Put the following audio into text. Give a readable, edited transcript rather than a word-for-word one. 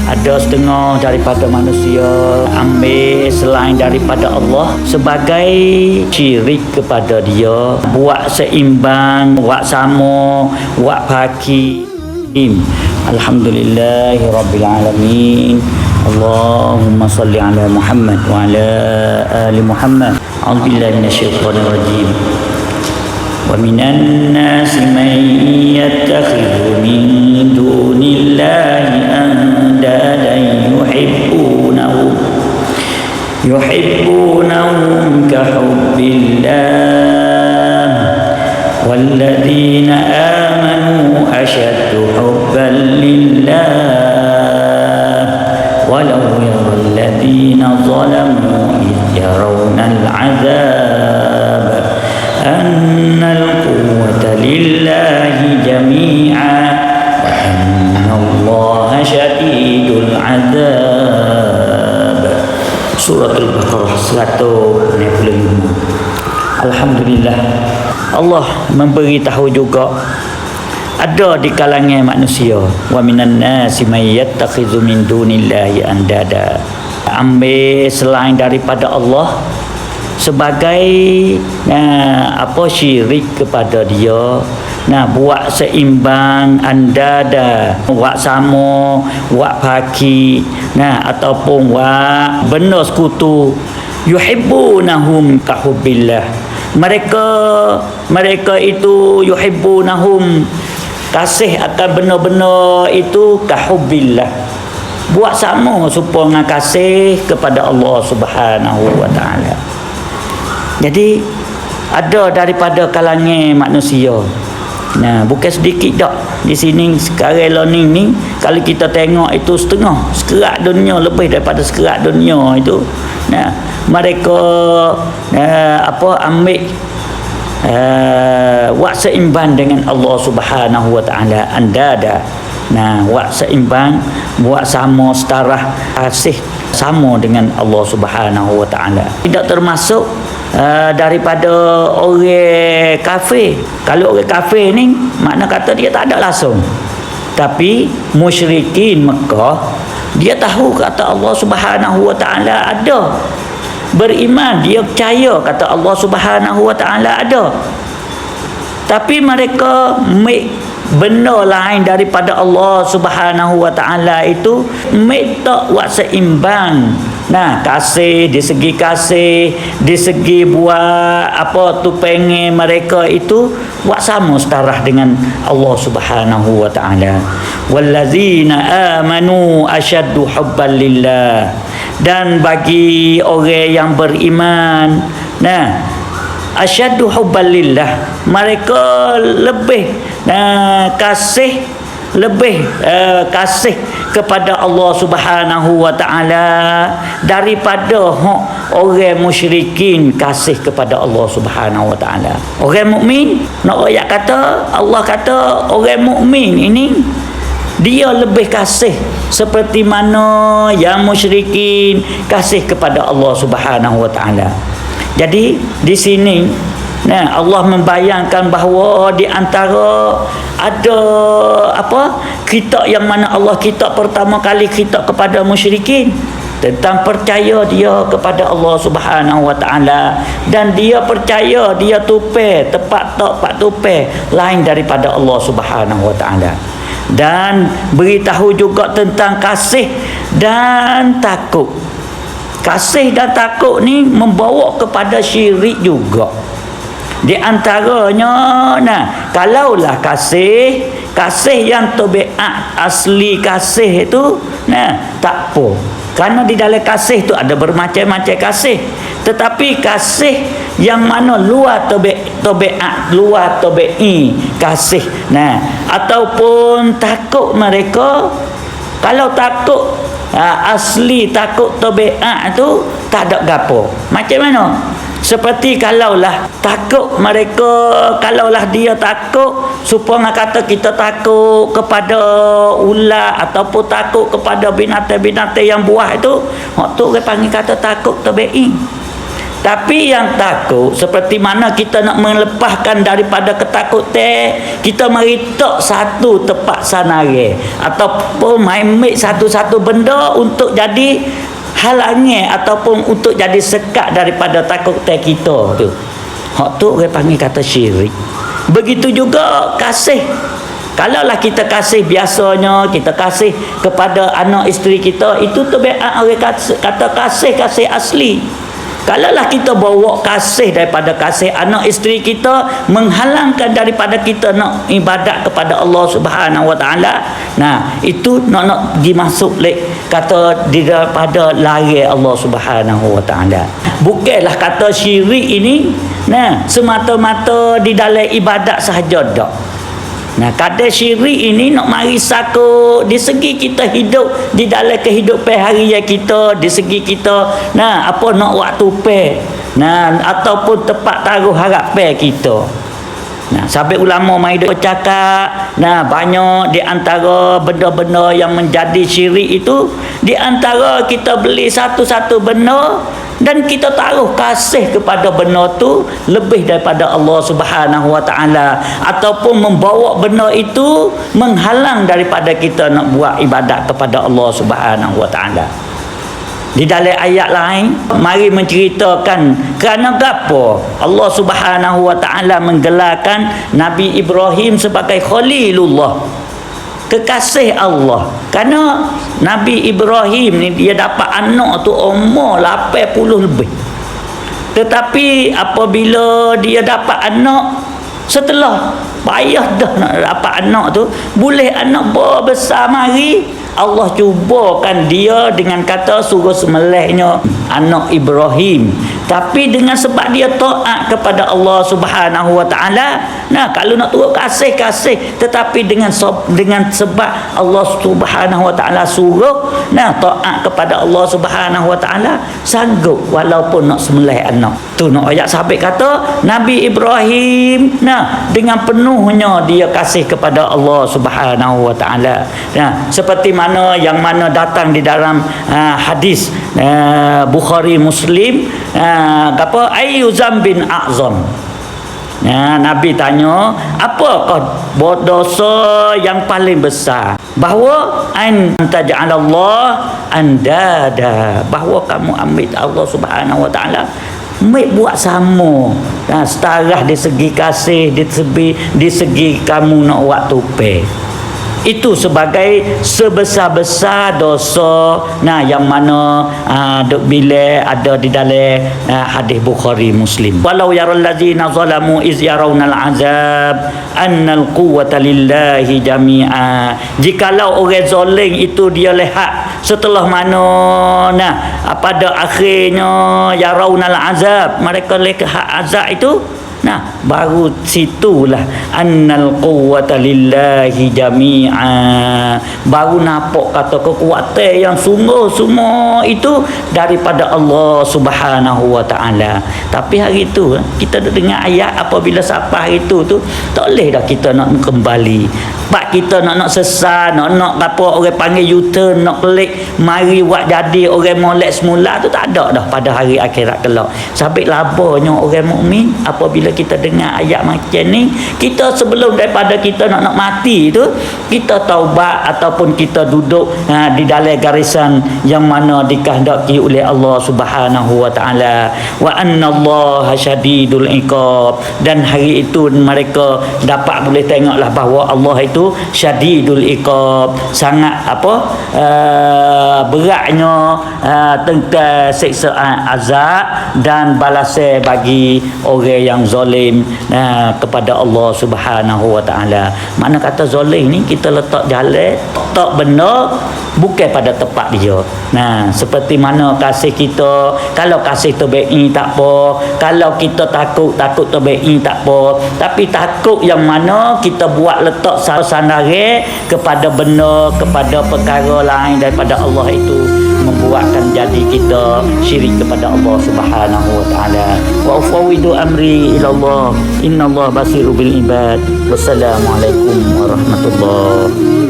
Ada setengah daripada manusia ambil selain daripada Allah sebagai syirik kepada dia, buat seimbang, buat sama, buat bagi. Alhamdulillahi alamin. Allahumma salli ala Muhammad wa ala ali Muhammad. A'udzubillahi minasyaitonir rajim. Wa minan nasi man yattakhidhu min dunillahi andadan yuhibbunahum ka hubbillah walladzina amanu ashaddu hubban lillah walau yaral ladzina zalamu idh yarawna al'adzab annal quwwata lillahi jami'a wa anna allaha syadidul 'adzab. Surah Al-Baqarah 165. Alhamdulillah, Allah memberitahu juga ada di kalangan manusia, wa minan nasi may yattakhidhu min dunillahi andada, ambil selain daripada Allah sebagai syirik kepada dia, buat seimbang, andada, buat sama, buat bagi, ataupun buat benda sekutu. Yuhibbunahum ka hubbillah, mereka itu yuhibbunahum, kasih akan benda-benda itu kahubbillah, buat sama supaya kasih kepada Allah Subhanahu wa taala. Jadi ada daripada kalangan manusia, bukan sedikit dak di sini sekarang ni kalau kita tengok itu sekerak dunia, lebih daripada sekerak dunia itu. Mereka ambil buat seimbang dengan Allah Subhanahu wa taala, andada. Buat seimbang, buat sama, setara, kasih sama dengan Allah Subhanahu wa taala. Tidak termasuk daripada orang kafir. Kalau orang kafir ni makna kata dia tak ada langsung, tapi musyrikin Mekah dia tahu kata Allah Subhanahu wa taala ada, beriman, dia percaya kata Allah Subhanahu wa taala ada, tapi mereka benda lain daripada Allah Subhanahu wa taala itu tak buat seimbang. Kasih, di segi kasih, di segi buat pengen mereka itu buat sama, setara dengan Allah Subhanahu wa taala. Wallazina amanu asyaddu hubban lillah, dan bagi orang yang beriman, asyaddu hubban lillah, mereka lebih kasih kepada Allah Subhanahu wa taala daripada orang musyrikin kasih kepada Allah Subhanahu wa taala. Orang mukmin, nak ayat kata Allah kata orang mukmin ini dia lebih kasih seperti mana yang musyrikin kasih kepada Allah Subhanahu wa taala. Jadi di sini Allah membayangkan bahawa di antara ada kita yang mana Allah kita pertama kali kita kepada musyrikin tentang percaya dia kepada Allah Subhanahu wa taala, dan dia percaya dia tupai tepat tak tupai lain daripada Allah Subhanahu wa taala, dan beritahu juga tentang kasih dan takut. Kasih dan takut ni membawa kepada syirik juga. Di antaranya, kalaulah kasih yang tabiat asli kasih itu, tak apa. Kerana di dalam kasih itu ada bermacam-macam kasih. Tetapi kasih yang mana luar tabiat, luar tabi'i kasih. Ataupun takut mereka, kalau takut asli, takut tabiat itu tak ada gapo. Macam mana? Seperti kalaulah takut mereka, kalaulah dia takut, supaya kata kita takut kepada ular ataupun takut kepada binatang-binatang yang buah itu, tu orang panggil kata takut tabi'i. Tapi yang takut seperti mana kita nak melepaskan daripada ketakutan, kita mari tok satu tempat sanare ataupun main satu-satu benda untuk jadi halangan ataupun untuk jadi sekat daripada takutan kita tu. Hak tu orang panggil kata syirik. Begitu juga kasih. Kalaulah kita kasih biasanya, kita kasih kepada anak isteri kita, itu tabiat orang kata kasih asli. Kalaulah kita bawa kasih daripada kasih anak isteri kita menghalangkan daripada kita nak ibadat kepada Allah Subhanahu Wa Taala, nah itu nak dimasuk kata daripada lari Allah Subhanahu Wa Taala. Bukanlah kata syirik ini nah semata-mata di dalam ibadat sahaja dak. Nah, kadang syirik ini nak mari sakut di segi kita hidup di dalam kehidupan harian kita, di segi kita nah apa nak waktu pe. Nah, ataupun tempat taruh harapan kita. Nah, sampai ulama mai duk bercakap, nah banyak di antara benda-benda yang menjadi syirik itu di antara kita beli satu-satu benda dan kita taruh kasih kepada benda tu lebih daripada Allah Subhanahu Wa Taala ataupun membawa benda itu menghalang daripada kita nak buat ibadat kepada Allah Subhanahu Wa Taala. Di dalam ayat lain mari menceritakan kerana gapo Allah Subhanahu Wa Taala menggelarkan Nabi Ibrahim sebagai Khalilullah, kekasih Allah. Kerana Nabi Ibrahim ni dia dapat anak tu umur 80 lebih. Tetapi apabila dia dapat anak, setelah payah dah nak dapat anak tu, boleh anak besar mari, Allah cubakan dia dengan kata suruh sembelihnya anak Ibrahim. Tapi dengan sebab dia taat kepada Allah Subhanahu Wa Taala, nah kalau nak turut kasih, tetapi dengan sebab Allah Subhanahu Wa Taala suruh, nah taat kepada Allah Subhanahu Wa Taala, sanggup walaupun nak sembelih anak. Tu nak ayat sahabat kata Nabi Ibrahim nah dengan penuhnya dia kasih kepada Allah Subhanahu Wa Taala. Nah, seperti mana yang mana datang di dalam hadis Bukhari Muslim, apa ayyu zambin a'zam. Nabi tanya, apakah dosa yang paling besar? Bahawa taj'alallah andada, bahawa kamu ambil Allah Subhanahu Wa Taala buat sama, setara di segi kasih, di segi kamu nak waktu pe. Itu sebagai sebesar-besar dosa yang mana duk bila ada di dalam hadis Bukhari Muslim. Walau yaral ladzina zalamu iz yarawnal azab annal quwwata lillahi jami'a. Jikalau orang zalim itu dia lihat setelah mana pada akhirnya yarawnal azab, mereka lihat azab itu, nah baru situlah annal quwwata lillahi jami'a, baru nampak kata kekuatan yang sungguh semua itu daripada Allah Subhanahu Wa Taala. Tapi hari itu kita dengar ayat apabila sampai hari itu tu tak boleh dah kita nak kembali. Pak kita nak sesat, nak apa orang panggil U-turn, nak klik mari buat jadi orang molek semula tu tak ada dah pada hari akhirat kelak. Sabit labanya orang mukmin apabila kita dengar ayat macam ni, kita sebelum daripada kita nak mati tu, kita taubat ataupun kita duduk di dalam garisan yang mana dikehendaki oleh Allah Subhanahu Wa Taala. Wa annallaha syadidul iqab, dan hari itu mereka dapat boleh tengoklah bahawa Allah itu syadidul iqab, sangat beratnya tentang siksaan azab dan balasan bagi orang yang zalim kepada Allah Subhanahu Wa Taala. Mana kata zalim ni kita letak jalan, letak benda bukan pada tempat dia. Nah, seperti mana kasih kita, kalau kasih terbaik tak apa, kalau kita takut terbaik tak apa, tapi takut yang mana kita buat letak sandare kepada benda, kepada perkara lain daripada Allah itu membuatkan jadi kita syirik kepada Allah Subhanahu Wa Taala. Wa ufawwidu amri ila Allah, innallaha basirul bil ibad. Wassalamualaikum warahmatullahi